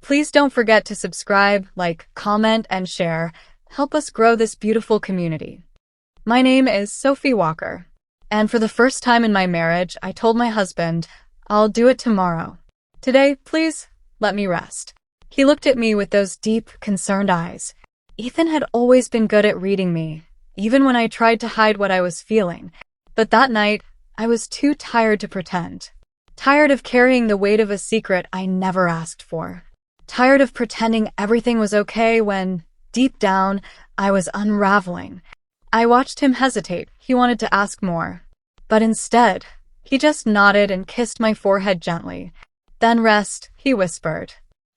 Please don't forget to subscribe, like, comment, and share. Help us grow this beautiful community. My name is Sophie Walker, and for the first time in my marriage, I told my husband, I'll do it tomorrow. Today, please, let me rest. He looked at me with those deep, concerned eyes. Ethan had always been good at reading me, even when I tried to hide what I was feeling. But that night, I was too tired to pretend. Tired of carrying the weight of a secret I never asked for. Tired of pretending everything was okay when, deep down, I was unraveling. I watched him hesitate. He wanted to ask more. But instead, he just nodded and kissed my forehead gently. Then rest, he whispered.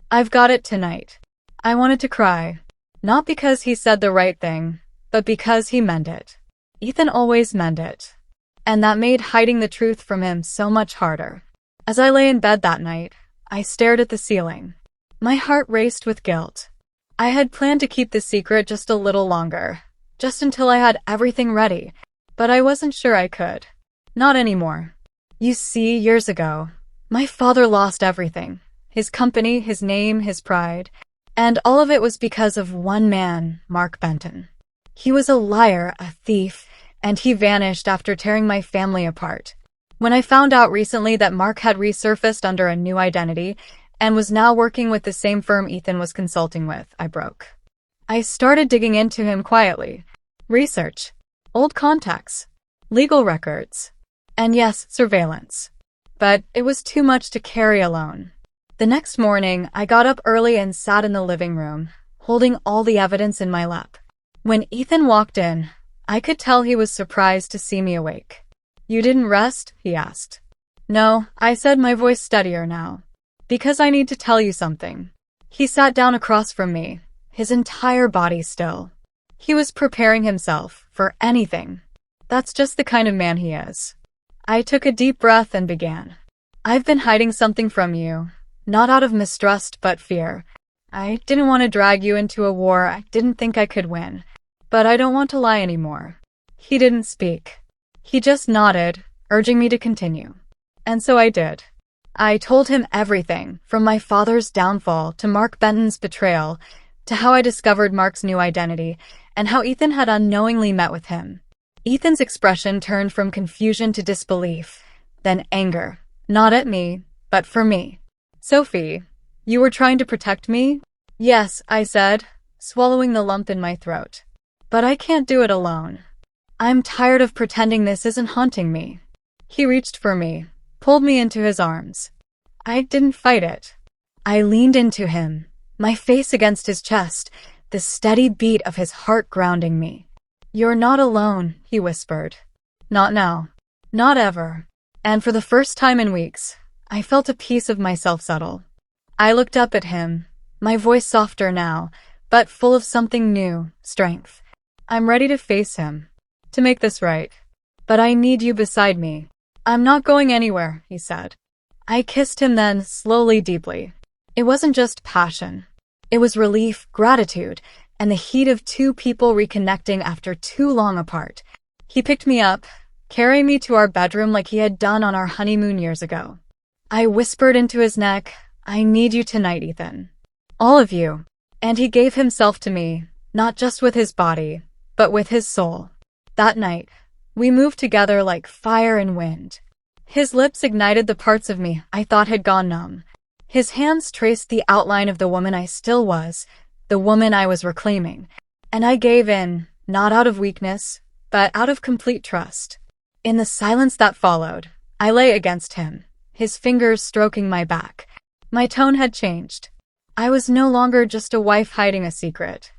I've got it tonight. I wanted to cry. Not because he said the right thing, but because he meant it. Ethan always meant it. And that made hiding the truth from him so much harder. As I lay in bed that night, I stared at the ceiling. My heart raced with guilt. I had planned to keep the secret just a little longer, just until I had everything ready, but I wasn't sure I could. Not anymore. You see, years ago, my father lost everything. His company, his name, his pride. And all of it was because of one man, Mark Benton. He was a liar, a thief, and he vanished after tearing my family apart. When I found out recently that Mark had resurfaced under a new identity and was now working with the same firm Ethan was consulting with, I broke. I started digging into him quietly. Research, old contacts, legal records, and yes, surveillance. But it was too much to carry alone. The next morning, I got up early and sat in the living room, holding all the evidence in my lap. When Ethan walked in, I could tell he was surprised to see me awake. You didn't rest? He asked. No, I said, my voice steadier now. Because I need to tell you something. He sat down across from me, his entire body still. He was preparing himself for anything. That's just the kind of man he is. I took a deep breath and began. I've been hiding something from you, not out of mistrust but fear. I didn't want to drag you into a war I didn't think I could win, but I don't want to lie anymore. He didn't speak. He just nodded, urging me to continue. And so I did. I told him everything, from my father's downfall to Mark Benton's betrayal, to how I discovered Mark's new identity, and how Ethan had unknowingly met with him. Ethan's expression turned from confusion to disbelief, then anger. Not at me, but for me. Sophie, you were trying to protect me? Yes, I said, swallowing the lump in my throat. But I can't do it alone. I'm tired of pretending this isn't haunting me. He reached for me, pulled me into his arms. I didn't fight it. I leaned into him, my face against his chest, the steady beat of his heart grounding me. You're not alone, he whispered. Not now. Not ever. And for the first time in weeks, I felt a piece of myself settle. I looked up at him, my voice softer now, but full of something new, strength. I'm ready to face him, to make this right. But I need you beside me. I'm not going anywhere, he said. I kissed him then, slowly, deeply. It wasn't just passion. It was relief, gratitude, and the heat of two people reconnecting after too long apart. He picked me up, carrying me to our bedroom like he had done on our honeymoon years ago. I whispered into his neck, I need you tonight, Ethan. All of you. And he gave himself to me, not just with his body, but with his soul. That night, we moved together like fire and wind. His lips ignited the parts of me I thought had gone numb. His hands traced the outline of the woman I still was, the woman I was reclaiming. And I gave in, not out of weakness, but out of complete trust. In the silence that followed, I lay against him, his fingers stroking my back. My tone had changed. I was no longer just a wife hiding a secret.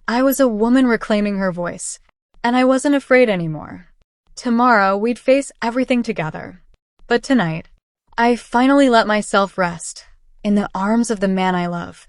I was a woman reclaiming her voice, and I wasn't afraid anymore. Tomorrow, we'd face everything together. But tonight, I finally let myself rest, in the arms of the man I love.